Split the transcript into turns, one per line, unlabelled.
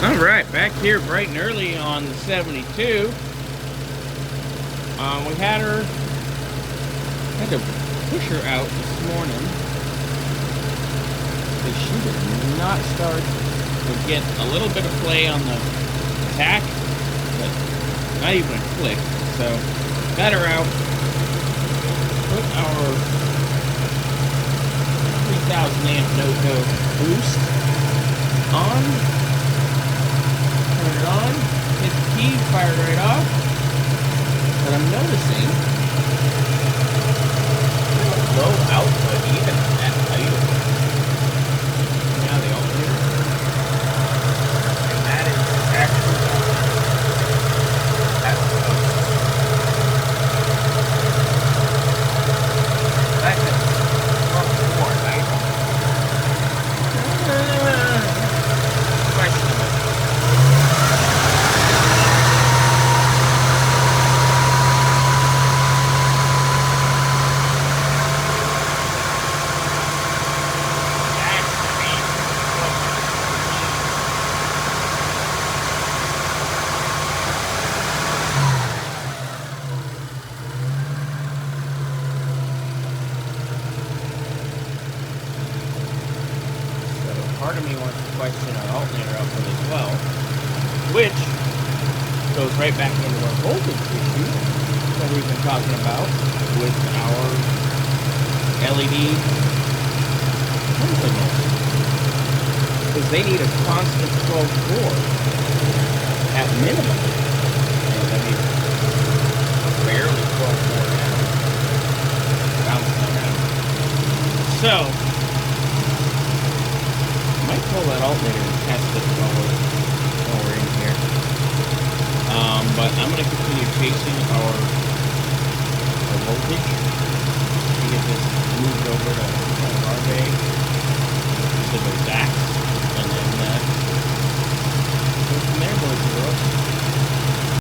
All right, back here bright and early on the 72. We had to push her out this morning because she did not start to get a little bit of play on the tack, but not even a click. So got her out, put our 3000 amp no-go boost on. Turn it on, hit the key, fired right off. But I'm noticing low output even at idle. Now the alternator. And that is actually that's part of me wants to question our alternator output as well, which goes right back into our voltage issue that we've been talking about with our LED turn signals. Because they need a constant 12 at minimum. And I mean, barely 12 now. Bouncing around. So, might pull that alternator and test it while we're in here. But I'm going to continue chasing our voltage. See if this moves over to